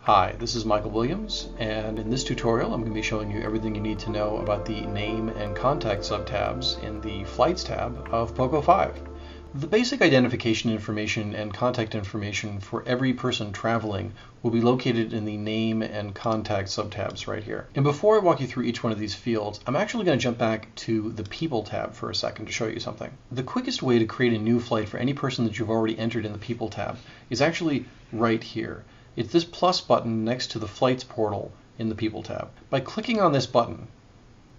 Hi, this is Michael Williams, and in this tutorial I'm going to be showing you everything you need to know about the Name and Contact subtabs in the Flights tab of POCO 5. The basic identification information and contact information for every person traveling will be located in the Name and Contact subtabs right here. And before I walk you through each one of these fields, I'm actually going to jump back to the People tab for a second to show you something. The quickest way to create a new flight for any person that you've already entered in the People tab is actually right here. It's this plus button next to the Flights portal in the People tab. By clicking on this button,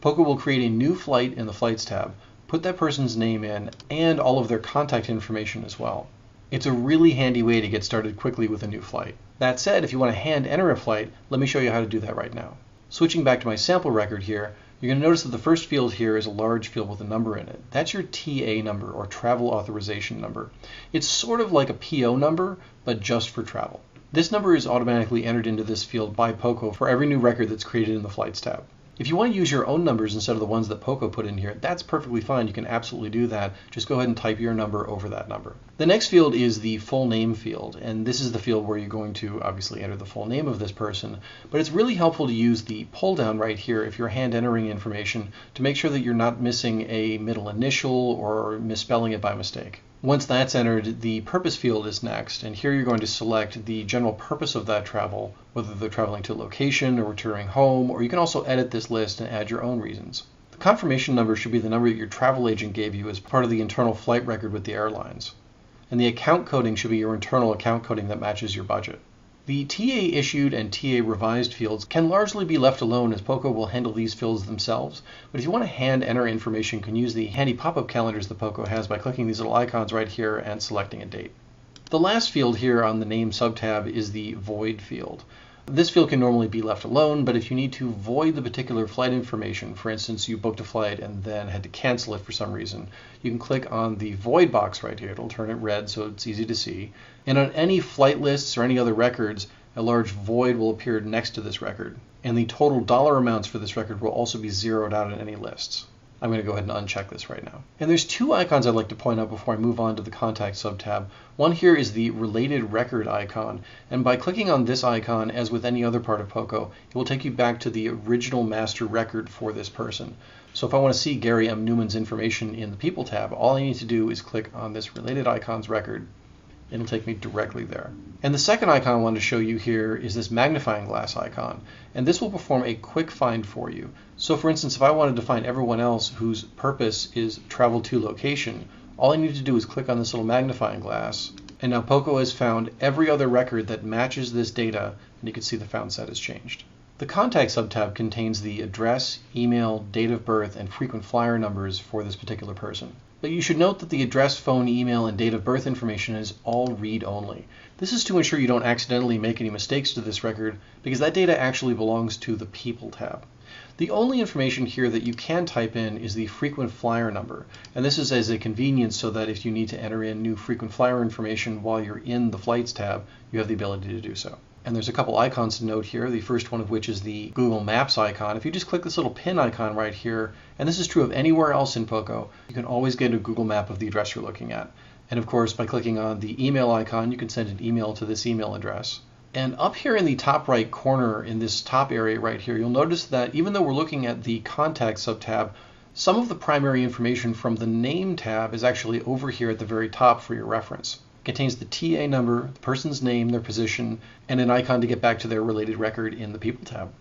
POCO will create a new flight in the Flights tab, put that person's name in, and all of their contact information as well. It's a really handy way to get started quickly with a new flight. That said, if you want to hand enter a flight, let me show you how to do that right now. Switching back to my sample record here, you're going to notice that the first field here is a large field with a number in it. That's your TA number, or travel authorization number. It's sort of like a PO number, but just for travel. This number is automatically entered into this field by POCO for every new record that's created in the Flights tab. If you want to use your own numbers instead of the ones that POCO put in here, that's perfectly fine. You can absolutely do that. Just go ahead and type your number over that number. The next field is the full name field, and this is the field where you're going to obviously enter the full name of this person, but it's really helpful to use the pull down right here if you're hand entering information to make sure that you're not missing a middle initial or misspelling it by mistake. Once that's entered, the purpose field is next, and here you're going to select the general purpose of that travel, whether they're traveling to a location or returning home, or you can also edit this list and add your own reasons. The confirmation number should be the number that your travel agent gave you as part of the internal flight record with the airlines. And the account coding should be your internal account coding that matches your budget. The TA issued and TA revised fields can largely be left alone, as POCO will handle these fields themselves. But if you want to hand enter information, you can use the handy pop-up calendars that POCO has by clicking these little icons right here and selecting a date. The last field here on the Name subtab is the Void field. This field can normally be left alone, but if you need to void the particular flight information, for instance, you booked a flight and then had to cancel it for some reason, you can click on the void box right here. It'll turn it red so it's easy to see. And on any flight lists or any other records, a large void will appear next to this record. And the total dollar amounts for this record will also be zeroed out in any lists. I'm going to go ahead and uncheck this right now. And there's two icons I'd like to point out before I move on to the Contact subtab. One here is the Related Record icon, and by clicking on this icon, as with any other part of POCO, it will take you back to the original master record for this person. So if I want to see Gary M. Newman's information in the People tab, all I need to do is click on this Related Icons record. It'll take me directly there. And the second icon I wanted to show you here is this magnifying glass icon, and this will perform a quick find for you. So for instance, if I wanted to find everyone else whose purpose is travel to location, all I need to do is click on this little magnifying glass, and now POCO has found every other record that matches this data, and you can see the found set has changed. The Contact subtab contains the address, email, date of birth, and frequent flyer numbers for this particular person. But you should note that the address, phone, email, and date of birth information is all read-only. This is to ensure you don't accidentally make any mistakes to this record, because that data actually belongs to the People tab. The only information here that you can type in is the frequent flyer number, and this is as a convenience so that if you need to enter in new frequent flyer information while you're in the Flights tab, you have the ability to do so. And there's a couple icons to note here, the first one of which is the Google Maps icon. If you just click this little pin icon right here, and this is true of anywhere else in POCO, you can always get a Google map of the address you're looking at. And of course, by clicking on the email icon, you can send an email to this email address. And up here in the top right corner, in this top area right here, you'll notice that even though we're looking at the Contact subtab, some of the primary information from the Name tab is actually over here at the very top for your reference. It contains the TA number, the person's name, their position, and an icon to get back to their related record in the People tab.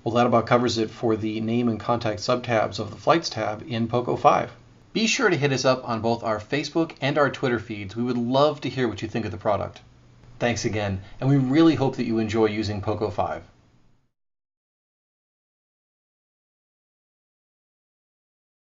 Well, that about covers it for the Name and Contact subtabs of the Flights tab in POCO 5. Be sure to hit us up on both our Facebook and our Twitter feeds. We would love to hear what you think of the product. Thanks again, and we really hope that you enjoy using POCO 5.